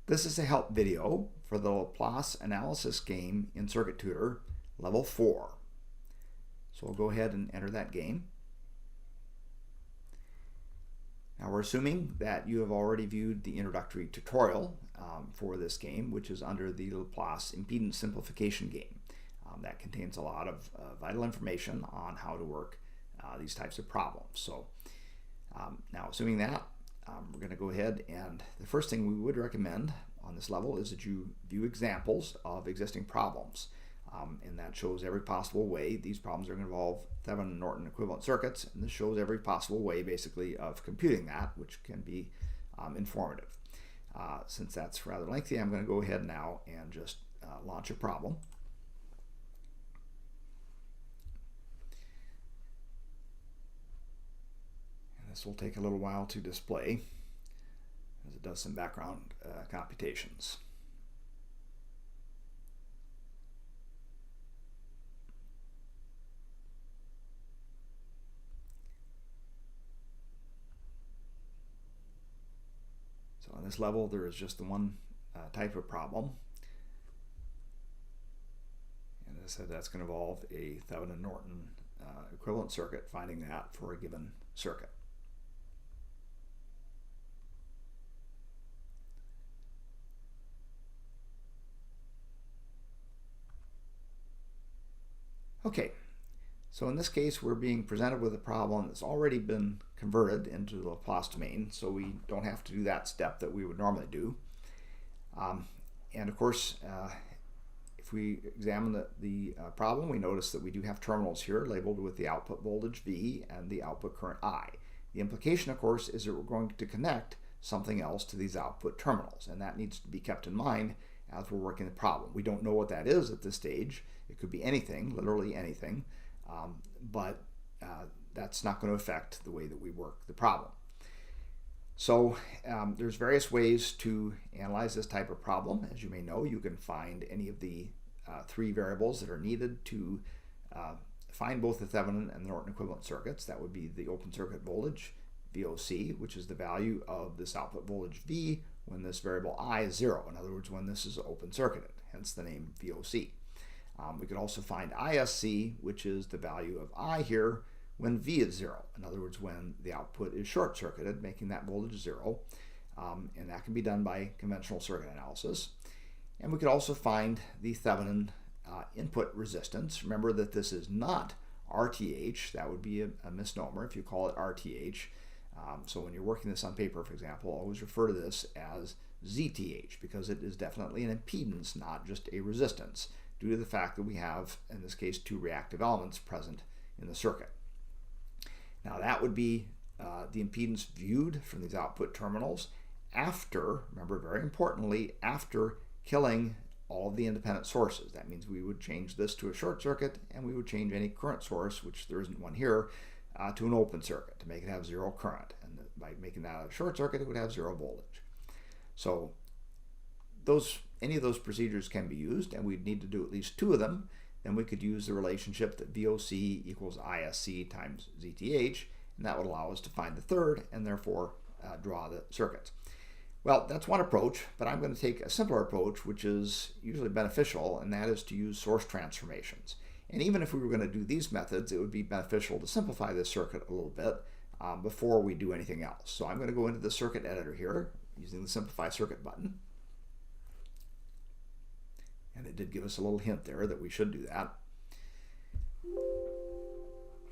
This is a help video for the Laplace Analysis Game in Circuit Tutor, Level 4. So we'll go ahead and enter that game. Now we're assuming that you have already viewed the introductory tutorial for this game, which is under the Laplace Impedance Simplification Game. That contains a lot of vital information on how to work these types of problems. So now assuming that, we're going to go ahead, and the first thing we would recommend on this level is that you view examples of existing problems. And that shows every possible way. These problems are going to involve Thevenin Norton equivalent circuits, and this shows every possible way basically of computing that, which can be informative. Since that's rather lengthy, I'm going to go ahead now and just launch a problem. And this will take a little while to display as it does some background computations. So on this level, there is just the one type of problem. And as I said, that's going to involve a Thevenin Norton equivalent circuit, finding that for a given circuit. Okay. So in this case, we're being presented with a problem that's already been converted into the Laplace domain, so we don't have to do that step that we would normally do. And of course, if we examine the problem, we notice that we do have terminals here labeled with the output voltage V and the output current I. The implication, of course, is that we're going to connect something else to these output terminals, and that needs to be kept in mind as we're working the problem. We don't know what that is at this stage. It could be anything, literally anything. But that's not going to affect the way that we work the problem. So there's various ways to analyze this type of problem. As you may know, you can find any of the three variables that are needed to find both the Thevenin and the Norton equivalent circuits. That would be the open circuit voltage, VOC, which is the value of this output voltage V when this variable I is 0. In other words, when this is open circuited, hence the name VOC. We could also find ISC, which is the value of I here when V is 0. In other words, when the output is short-circuited, making that voltage 0. And that can be done by conventional circuit analysis. And we could also find the Thevenin input resistance. Remember that this is not RTH. That would be a misnomer if you call it RTH. So when you're working this on paper, for example, always refer to this as ZTH, because it is definitely an impedance, not just a resistance, due to the fact that we have, in this case, two reactive elements present in the circuit. Now that would be the impedance viewed from these output terminals after, remember very importantly, after killing all of the independent sources. That means we would change this to a short circuit, and we would change any current source, which there isn't one here, to an open circuit to make it have 0 current. And by making that a short circuit, it would have 0 voltage. So any of those procedures can be used, and we'd need to do at least 2 of them. Then we could use the relationship that VOC equals ISC times ZTH, and that would allow us to find the third and therefore draw the circuits. Well, that's one approach, but I'm going to take a simpler approach, which is usually beneficial, and that is to use source transformations. And even if we were going to do these methods, it would be beneficial to simplify this circuit a little bit before we do anything else. So I'm going to go into the circuit editor here using the Simplify Circuit button. And it did give us a little hint there that we should do that.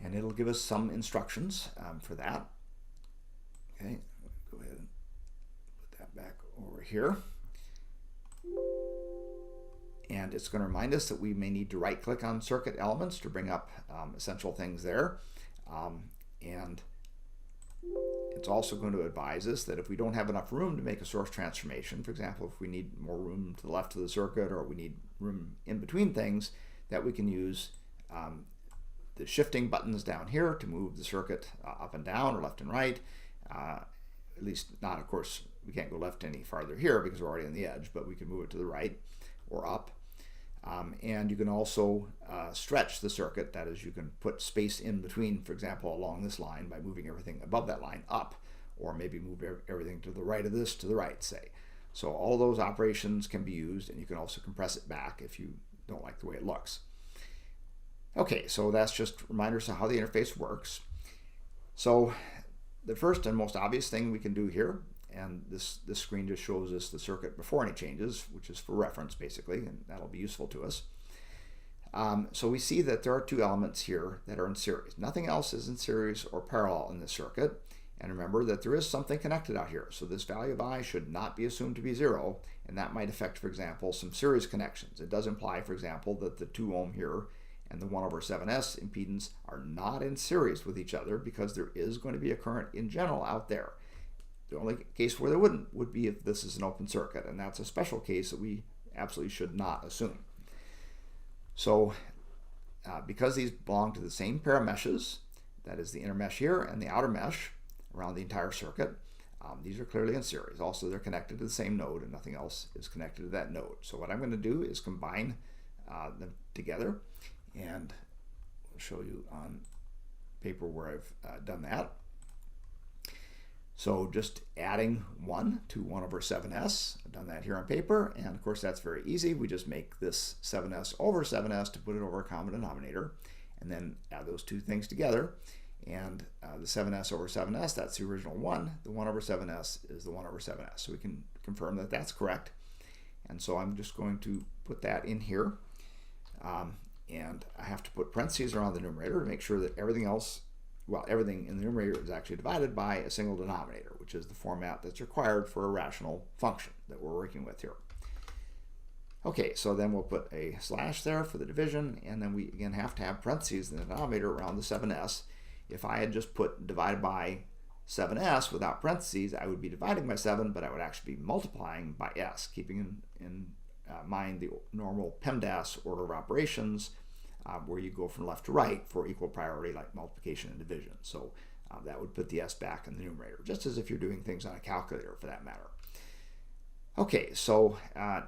And it'll give us some instructions for that. Okay, go ahead and put that back over here. And it's going to remind us that we may need to right-click on circuit elements to bring up essential things there. And it's also going to advise us that if we don't have enough room to make a source transformation, for example, if we need more room to the left of the circuit or we need room in between things, that we can use the shifting buttons down here to move the circuit up and down or left and right. At least not, of course, we can't go left any farther here because we're already on the edge, but we can move it to the right or up. And you can also stretch the circuit. That is, you can put space in between, for example, along this line by moving everything above that line up, or maybe move everything to the right of this to the right, say. So all those operations can be used, and you can also compress it back if you don't like the way it looks. Okay, so that's just reminders of how the interface works. So the first and most obvious thing we can do here, and this screen just shows us the circuit before any changes, which is for reference basically, and that'll be useful to us. So we see that there are two elements here that are in series. Nothing else is in series or parallel in this circuit. And remember that there is something connected out here. So this value of I should not be assumed to be 0, and that might affect, for example, some series connections. It does imply, for example, that the 2 ohm here and the 1/7s impedance are not in series with each other, because there is going to be a current in general out there. The only case where there wouldn't would be if this is an open circuit, and that's a special case that we absolutely should not assume. So because these belong to the same pair of meshes, that is the inner mesh here and the outer mesh around the entire circuit, these are clearly in series. Also, they're connected to the same node, and nothing else is connected to that node. So what I'm going to do is combine them together, and I'll show you on paper where I've done that. So just adding 1 to 1/7s, I've done that here on paper, and of course that's very easy. We just make this 7s/7s to put it over a common denominator, and then add those two things together. And the 7s/7s, that's the original 1. The 1/7s is the 1/7s. So we can confirm that that's correct. And so I'm just going to put that in here. And I have to put parentheses around the numerator to make sure that everything else, well, everything in the numerator is actually divided by a single denominator, which is the format that's required for a rational function that we're working with here. Okay, so then we'll put a slash there for the division, and then we again have to have parentheses in the denominator around the 7s. If I had just put divided by 7s without parentheses, I would be dividing by 7, but I would actually be multiplying by s, keeping in mind the normal PEMDAS order of operations, where you go from left to right for equal priority, like multiplication and division. So that would put the s back in the numerator, just as if you're doing things on a calculator for that matter. Okay, so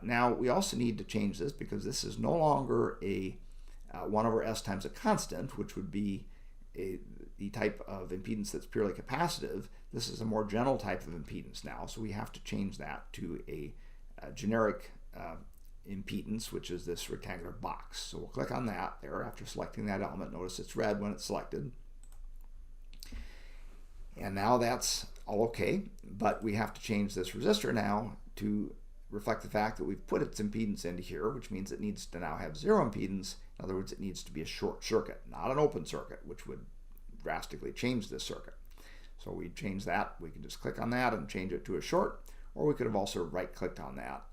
now we also need to change this, because this is no longer a 1/s times a constant, which would be the type of impedance that's purely capacitive. This is a more general type of impedance now, so we have to change that to a generic impedance, which is this rectangular box. So we'll click on that there after selecting that element. Notice it's red when it's selected. And now that's all okay, but we have to change this resistor now to reflect the fact that we've put its impedance into here, which means it needs to now have 0 impedance. In other words, it needs to be a short circuit, not an open circuit, which would drastically change this circuit. So we change that. We can just click on that and change it to a short, or we could have also right-clicked on that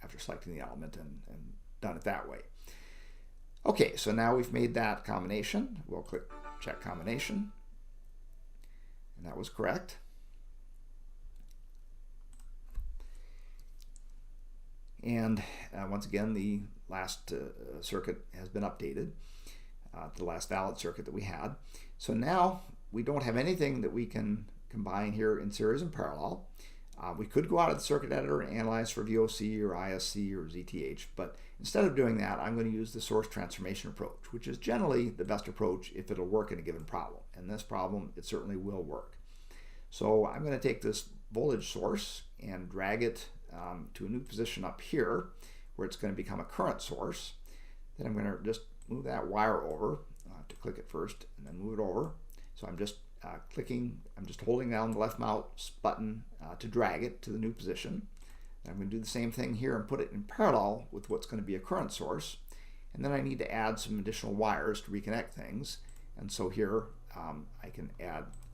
after selecting the element and done it that way. Okay, so now we've made that combination. We'll click check combination, and that was correct. And once again, the last circuit has been updated, the last valid circuit that we had. So now we don't have anything that we can combine here in series and parallel. We could go out of the circuit editor and analyze for VOC or ISC or ZTH, but instead of doing that, I'm going to use the source transformation approach, which is generally the best approach if it'll work in a given problem. In this problem, it certainly will work. So I'm going to take this voltage source and drag it to a new position up here, where it's going to become a current source. Then I'm going to just move that wire over, to click it first, and then move it over. So I'm just I'm just holding down the left mouse button to drag it to the new position. And I'm going to do the same thing here and put it in parallel with what's going to be a current source. And then I need to add some additional wires to reconnect things. And so here I can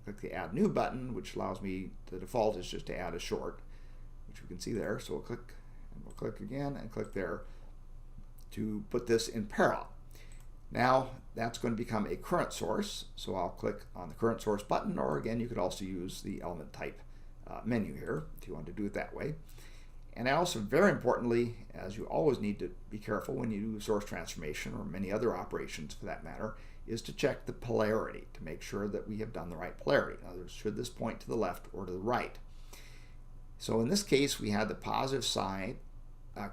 click the Add New button, which allows me, the default is just to add a short, which we can see there. So we'll click, and we'll click again and click there to put this in parallel. Now that's going to become a current source, so I'll click on the current source button, or again you could also use the element type menu here if you want to do it that way. And I also, very importantly, as you always need to be careful when you do source transformation or many other operations for that matter, is to check the polarity to make sure that we have done the right polarity. In other words, should this point to the left or to the right? So in this case, we had the positive side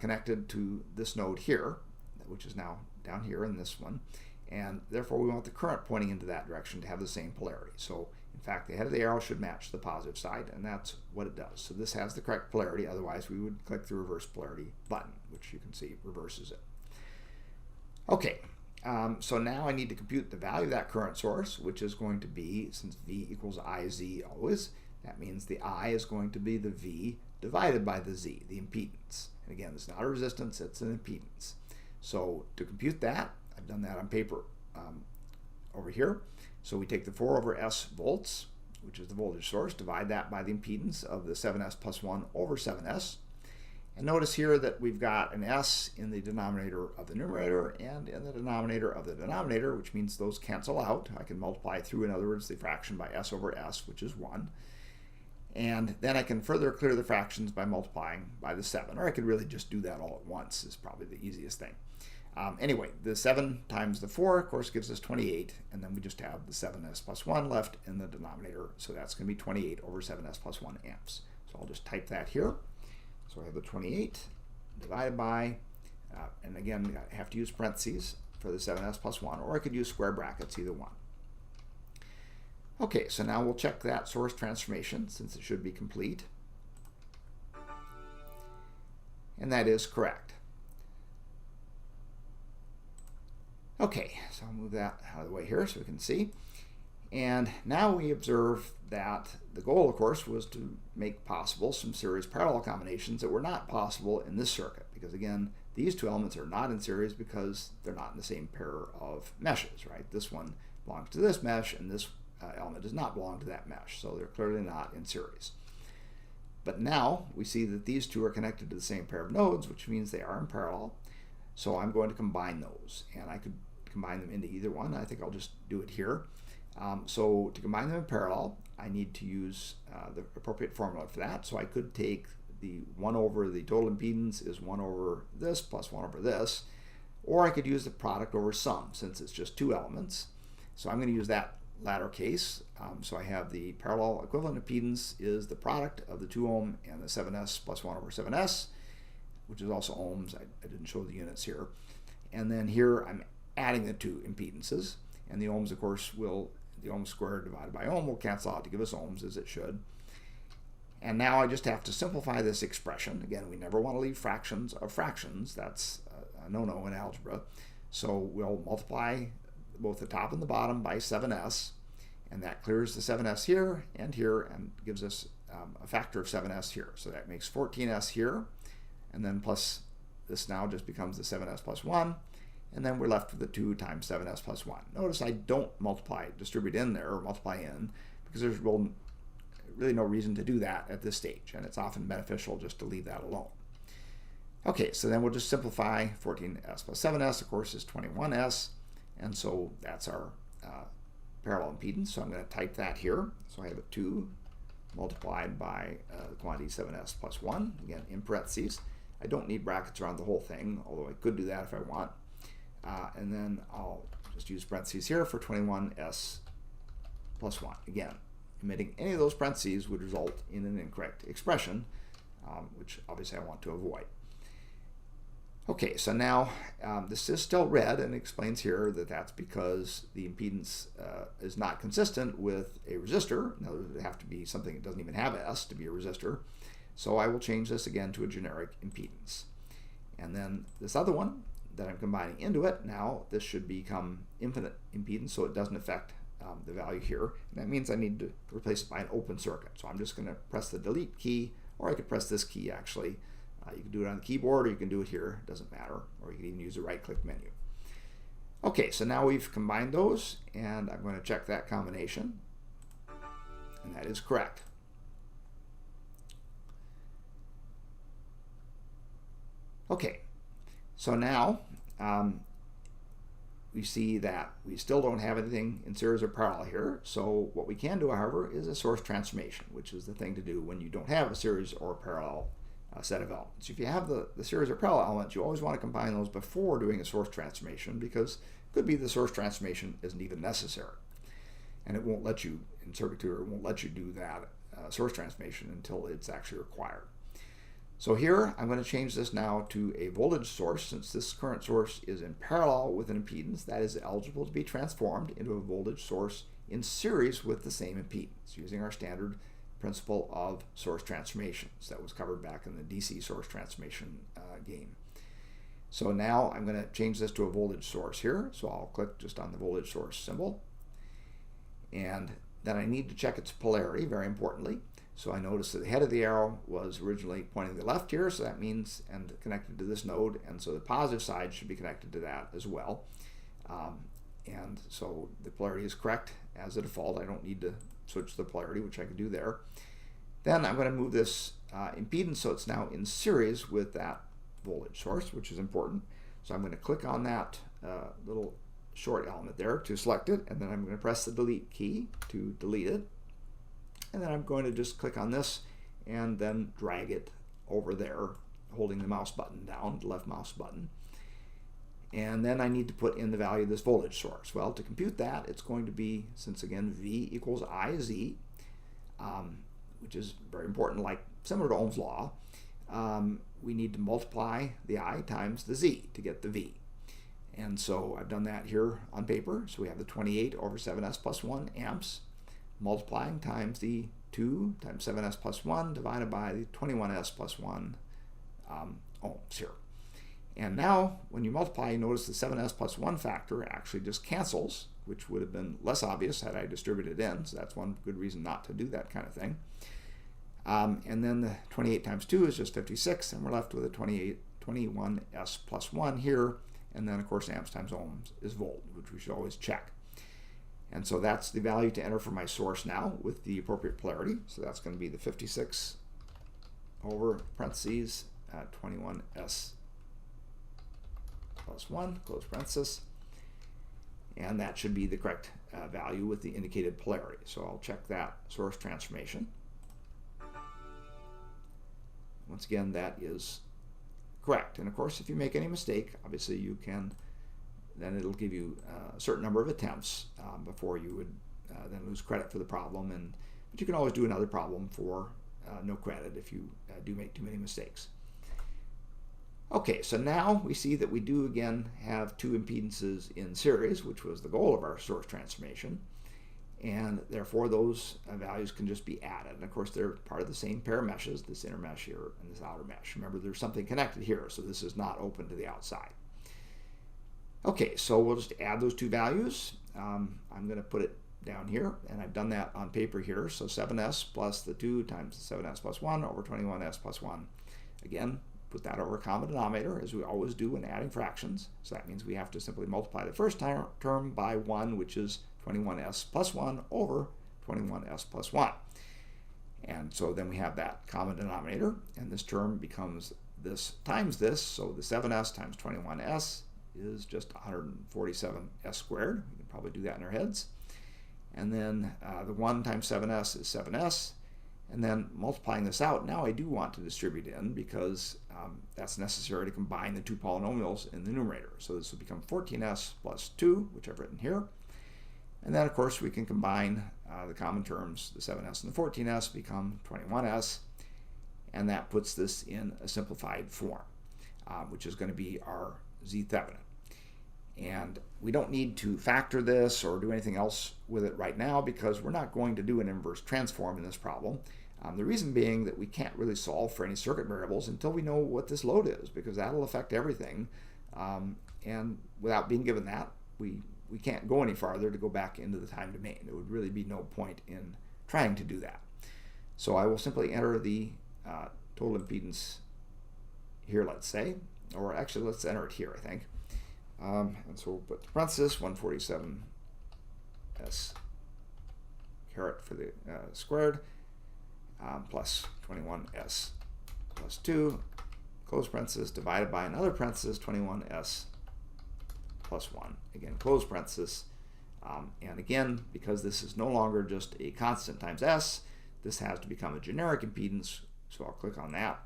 connected to this node here, which is now down here in this one, and therefore we want the current pointing into that direction to have the same polarity. So In fact, the head of the arrow should match the positive side, and that's what it does. So this has the correct polarity, otherwise we would click the reverse polarity button, which you can see reverses it. Okay, so now I need to compute the value of that current source, which is going to be, since V equals IZ always, that means the I is going to be the V divided by the Z, the impedance. And again, it's not a resistance, it's an impedance. So to compute that, I've done that on paper over here. So we take the 4 over S volts, which is the voltage source, divide that by the impedance of the 7S plus 1 over 7S. And notice here that we've got an S in the denominator of the numerator and in the denominator of the denominator, which means those cancel out. I can multiply through, in other words, the fraction by S over S, which is 1. And then I can further clear the fractions by multiplying by the 7. Or I could really just do that all at once, is probably the easiest thing. Anyway, the 7 times the 4, of course, gives us 28, and then we just have the 7s plus 1 left in the denominator, so that's going to be 28 over 7s plus 1 amps. So I'll just type that here. So I have the 28 divided by, and again, I have to use parentheses for the 7s plus 1, or I could use square brackets, either one. Okay, so now we'll check that source transformation, since it should be complete. And that is correct. Okay, so I'll move that out of the way here so we can see. And now we observe that the goal, of course, was to make possible some series parallel combinations that were not possible in this circuit. Because again, these two elements are not in series because they're not in the same pair of meshes, right? This one belongs to this mesh, and this element does not belong to that mesh. So they're clearly not in series. But now we see that these two are connected to the same pair of nodes, which means they are in parallel. So I'm going to combine those, and I could combine them into either one. I think I'll just do it here. So to combine them in parallel, I need to use the appropriate formula for that. So I could take the 1 over the total impedance is 1 over this plus 1 over this, or I could use the product over sum, since it's just two elements. So I'm going to use that latter case. So I have the parallel equivalent impedance is the product of the 2 ohm and the 7s plus 1 over 7s, which is also ohms. I didn't show the units here. And then here I'm adding the two impedances, and the ohms, of course, the ohm squared divided by ohm will cancel out to give us ohms, as it should. And now I just have to simplify this expression. Again, we never want to leave fractions of fractions. That's a no-no in algebra. So we'll multiply both the top and the bottom by 7s, and that clears the 7s here, and gives us a factor of 7s here. So that makes 14s here, and then plus this now just becomes the 7s plus 1, and then we're left with the 2 times 7s plus 1. Notice I don't distribute in there, or multiply in, because there's really no reason to do that at this stage, and it's often beneficial just to leave that alone. Okay, so then we'll just simplify. 14s plus 7s, of course, is 21s, and so that's our parallel impedance. So I'm going to type that here. So I have a 2 multiplied by the quantity 7s plus 1, again in parentheses. I don't need brackets around the whole thing, although I could do that if I want. And then I'll just use parentheses here for 21s plus 1. Again, omitting any of those parentheses would result in an incorrect expression, which obviously I want to avoid. Okay, so now this is still red, and it explains here that that's because the impedance is not consistent with a resistor. Now, it would have to be something that doesn't even have S to be a resistor. So I will change this again to a generic impedance. And then this other one that I'm combining into it, now this should become infinite impedance, so it doesn't affect the value here. And that means I need to replace it by an open circuit. So I'm just going to press the delete key, or I could press this key actually. You can do it on the keyboard, or you can do it here, it doesn't matter, or you can even use the right-click menu. Okay, so now we've combined those, and I'm going to check that combination, and that is correct. Okay, so now we see that we still don't have anything in series or parallel here, so what we can do, however, is a source transformation, which is the thing to do when you don't have a series or parallel set of elements. If you have the series or parallel elements, you always want to combine those before doing a source transformation, because it could be the source transformation isn't even necessary. And it won't let you, in Circuit Tutor, it won't let you do that source transformation until it's actually required. So here, I'm going to change this now to a voltage source, since this current source is in parallel with an impedance that is eligible to be transformed into a voltage source in series with the same impedance using our standard principle of source transformations that was covered back in the DC source transformation game. So now I'm going to change this to a voltage source here. So I'll click just on the voltage source symbol. And then I need to check its polarity, very importantly. So I notice that the head of the arrow was originally pointing to the left here, so that means, and connected to this node, and so the positive side should be connected to that as well. And so the polarity is correct as a default. I don't need to switch the polarity, which I can do there. Then I'm going to move this impedance so it's now in series with that voltage source, which is important. So I'm going to click on that little short element there to select it, and then I'm going to press the delete key to delete it. And then I'm going to just click on this and then drag it over there, holding the mouse button down, the left mouse button. And then I need to put in the value of this voltage source. Well, to compute that, it's going to be, since again V equals IZ, which is very important, like similar to Ohm's law, we need to multiply the I times the Z to get the V. And so I've done that here on paper. So we have the 28 over 7s plus 1 amps multiplying times the 2 times 7s plus 1 divided by the 21s plus 1 ohms here. And now when you multiply, you notice the 7s plus 1 factor actually just cancels, which would have been less obvious had I distributed in. So that's one good reason not to do that kind of thing. And then the 28 times 2 is just 56, and we're left with a 21s plus 1 here. And then, of course, amps times ohms is volt, which we should always check. And so that's the value to enter for my source now with the appropriate polarity. So that's going to be the 56 over parentheses 21s plus 1, close parenthesis. And that should be the correct value with the indicated polarity. So I'll check that source transformation. Once again, that is correct. And of course, if you make any mistake, obviously you can, then it'll give you a certain number of attempts before you would then lose credit for the problem. But you can always do another problem for no credit if you do make too many mistakes. Okay, so now we see that we do again have two impedances in series, which was the goal of our source transformation. And therefore those values can just be added. And of course they're part of the same pair of meshes, this inner mesh here and this outer mesh. Remember, there's something connected here, so this is not open to the outside. Okay, so we'll just add those two values. I'm going to put it down here, and I've done that on paper here. So 7s plus the 2 times the 7s plus 1 over 21s plus 1. Again, put that over a common denominator, as we always do when adding fractions. So that means we have to simply multiply the first term by 1, which is 21s plus 1 over 21s plus 1. And so then we have that common denominator, and this term becomes this times this. So the 7s times 21s is just 147s squared. We can probably do that in our heads. And then the 1 times 7s is 7s. And then multiplying this out, now I do want to distribute in because that's necessary to combine the two polynomials in the numerator. So this will become 14s plus 2, which I've written here. And then, of course, we can combine the common terms. The 7s and the 14s become 21s. And that puts this in a simplified form, which is going to be our Z Thevenin. And we don't need to factor this or do anything else with it right now because we're not going to do an inverse transform in this problem. The reason being that we can't really solve for any circuit variables until we know what this load is, because that'll affect everything. And without being given that, we can't go any farther to go back into the time domain. There would really be no point in trying to do that. So I will simply enter the total impedance here, let's say, or actually let's enter it here, I think. And so we'll put the parenthesis 147s caret for the squared plus 21s plus 2 close parenthesis divided by another parenthesis 21s plus 1, again close parenthesis, and again, because this is no longer just a constant times s, this has to become a generic impedance, so I'll click on that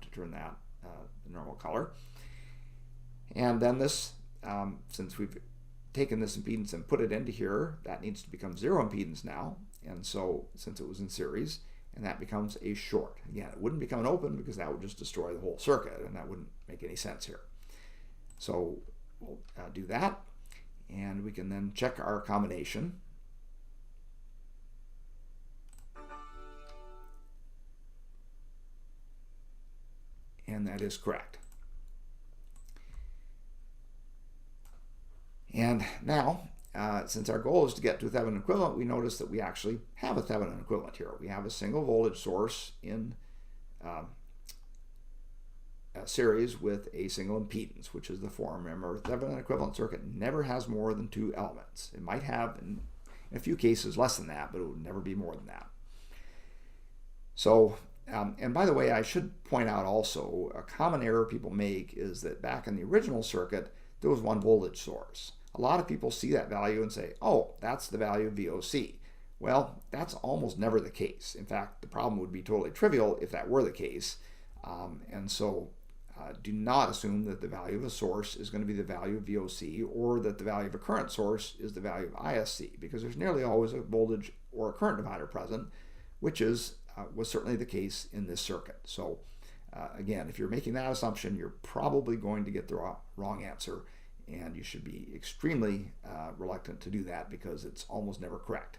to turn that the normal color. And then this, since we've taken this impedance and put it into here, that needs to become zero impedance now, and so since it was in series, and that becomes a short. Again, it wouldn't become an open because that would just destroy the whole circuit, and that wouldn't make any sense here. So we'll do that, and we can then check our combination. and that is correct. And now, since our goal is to get to a Thevenin equivalent, we notice that we actually have a Thevenin equivalent here. We have a single voltage source in a series with a single impedance, which is the form. Remember, a Thevenin equivalent circuit never has more than 2 elements. It might have, in a few cases, less than that, but it would never be more than that. So, and by the way, I should point out also, a common error people make is that back in the original circuit, there was one voltage source. A lot of people see that value and say, oh, that's the value of VOC. Well, that's almost never the case. In fact, the problem would be totally trivial if that were the case. And so do not assume that the value of a source is going to be the value of VOC, or that the value of a current source is the value of ISC, because there's nearly always a voltage or a current divider present, which was certainly the case in this circuit. So again, if you're making that assumption, you're probably going to get the wrong answer, and you should be extremely reluctant to do that because it's almost never correct.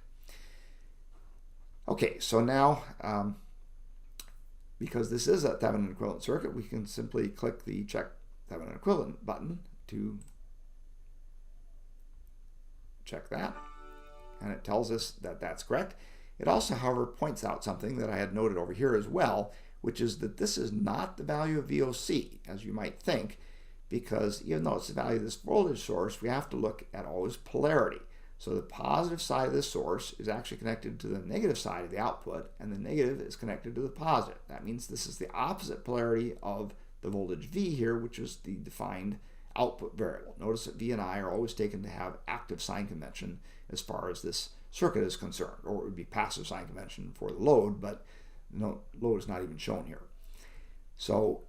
Okay, so now, because this is a Thevenin equivalent circuit, we can simply click the Check Thevenin Equivalent button to check that, and it tells us that that's correct. It also, however, points out something that I had noted over here as well, which is that this is not the value of VOC, as you might think, because even though it's the value of this voltage source, we have to look at always polarity. So the positive side of this source is actually connected to the negative side of the output, and the negative is connected to the positive. That means this is the opposite polarity of the voltage V here, which is the defined output variable. Notice that V and I are always taken to have active sign convention as far as this circuit is concerned, or it would be passive sign convention for the load, but no, load is not even shown here. So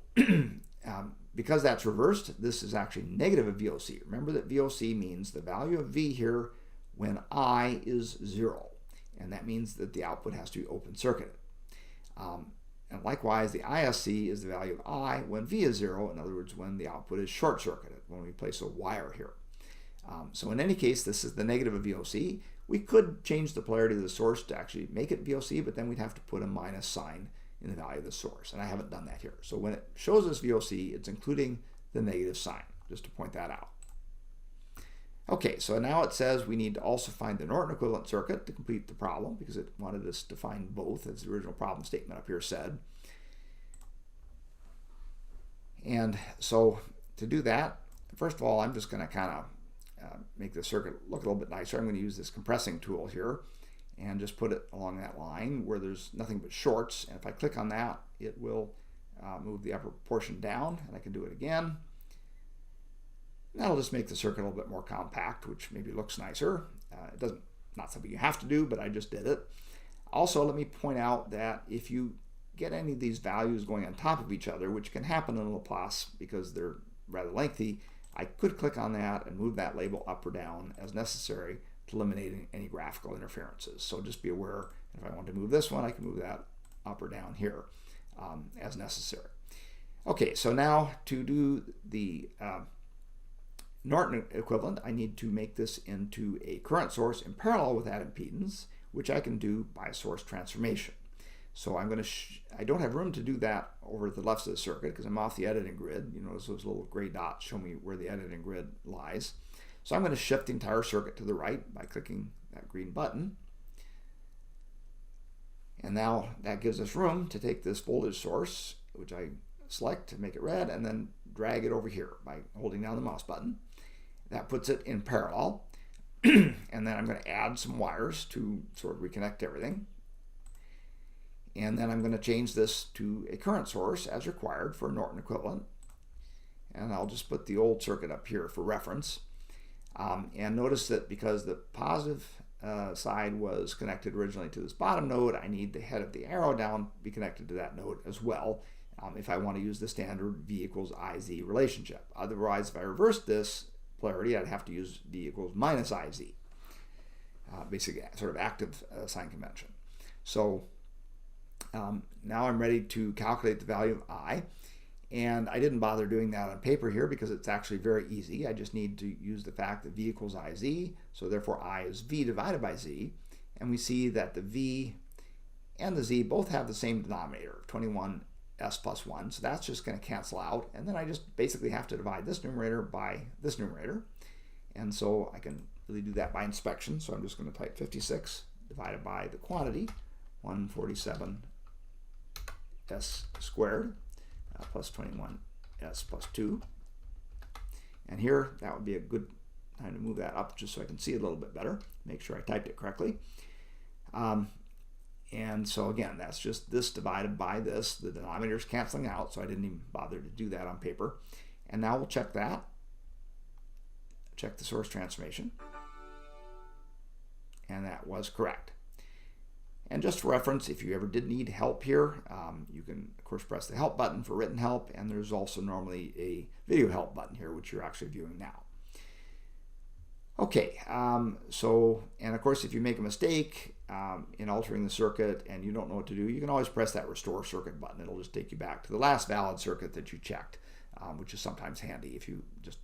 because that's reversed, this is actually negative of VOC. Remember that VOC means the value of V here when I is 0, and that means that the output has to be open circuited. And likewise, the ISC is the value of I when V is 0, in other words, when the output is short circuited, when we place a wire here. So in any case, this is the negative of VOC. We could change the polarity of the source to actually make it VOC, but then we'd have to put a minus sign in the value of the source, and I haven't done that here. So when it shows us VOC, it's including the negative sign, just to point that out. Okay, so now it says we need to also find the Norton equivalent circuit to complete the problem, because it wanted us to find both, as the original problem statement up here said. And so to do that, first of all, I'm just going to kind of make the circuit look a little bit nicer. I'm going to use this compressing tool here and just put it along that line where there's nothing but shorts. And if I click on that, it will move the upper portion down, and I can do it again. That'll just make the circuit a little bit more compact, which maybe looks nicer. It doesn't, not something you have to do, but I just did it. Also, let me point out that if you get any of these values going on top of each other, which can happen in Laplace because they're rather lengthy, I could click on that and move that label up or down as necessary to eliminate any graphical interferences. So just be aware, if I want to move this one, I can move that up or down here as necessary. Okay, so now to do the Norton equivalent, I need to make this into a current source in parallel with that impedance, which I can do by source transformation. So I'm going to, I don't have room to do that over the left of the circuit because I'm off the editing grid. You notice those little gray dots show me where the editing grid lies. So I'm going to shift the entire circuit to the right by clicking that green button. And now that gives us room to take this voltage source, which I select to make it red, and then drag it over here by holding down the mouse button. That puts it in parallel. And then I'm going to add some wires to sort of reconnect everything. And then I'm going to change this to a current source as required for a Norton equivalent. And I'll just put the old circuit up here for reference. And notice that because the positive side was connected originally to this bottom node, I need the head of the arrow down be connected to that node as well if I want to use the standard V equals IZ relationship. Otherwise, if I reverse this polarity, I'd have to use V equals minus IZ, basically sort of active sign convention. So now I'm ready to calculate the value of I, and I didn't bother doing that on paper here because it's actually very easy. I just need to use the fact that V equals IZ, so therefore I is V divided by Z, and we see that the V and the Z both have the same denominator, 21 s plus 1. So that's just going to cancel out. And then I just basically have to divide this numerator by this numerator. And so I can really do that by inspection. So I'm just going to type 56 divided by the quantity, 147 s squared plus 21 s plus 2. And here, that would be a good time to move that up just so I can see it a little bit better. Make sure I typed it correctly. And so again, that's just this divided by this. The denominator is canceling out, so I didn't even bother to do that on paper. And now we'll check that. Check the source transformation. And that was correct. And just for reference, if you ever did need help here, you can, of course, press the help button for written help. And there's also normally a video help button here, which you're actually viewing now. Okay, and of course, if you make a mistake in altering the circuit and you don't know what to do, you can always press that restore circuit button. It'll just take you back to the last valid circuit that you checked, which is sometimes handy if you just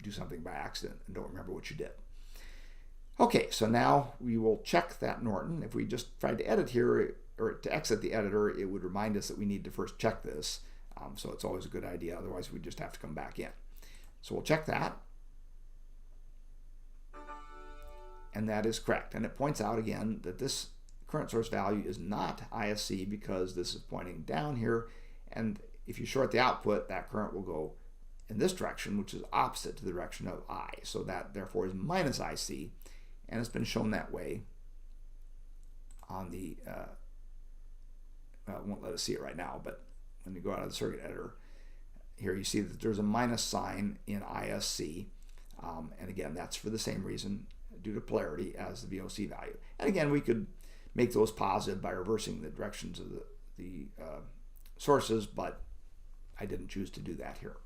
do something by accident and don't remember what you did. Okay, so now we will check that Norton. If we just tried to edit here, or to exit the editor, it would remind us that we need to first check this. So it's always a good idea, otherwise we just have to come back in. So we'll check that. And that is correct. And it points out again that this current source value is not ISC because this is pointing down here. And if you short the output, that current will go in this direction, which is opposite to the direction of I. So that therefore is minus IC. And it's been shown that way on the, well, it won't let us see it right now, but when you go out of the circuit editor, here you see that there's a minus sign in ISC. And again, that's for the same reason, due to polarity, as the VOC value. And again, we could make those positive by reversing the directions of the sources, but I didn't choose to do that here.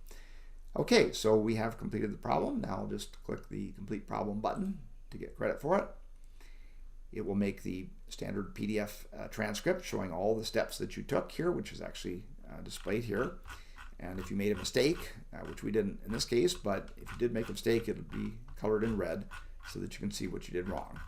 Okay, so we have completed the problem. Now I'll just click the complete problem button to get credit for it. It will make the standard PDF transcript showing all the steps that you took here, which is actually displayed here. And if you made a mistake, which we didn't in this case, but if you did make a mistake, it'll be colored in red so that you can see what you did wrong.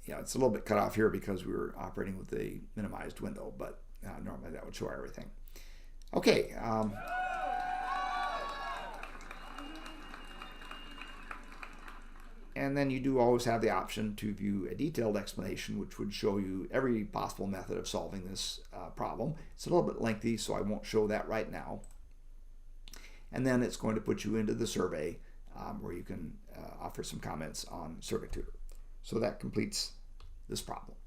Yeah, it's a little bit cut off here because we were operating with a minimized window, but normally that would show everything. Okay. And then you do always have the option to view a detailed explanation, which would show you every possible method of solving this problem. It's a little bit lengthy, so I won't show that right now. And then it's going to put you into the survey where you can offer some comments on Circuit Tutor. So that completes this problem.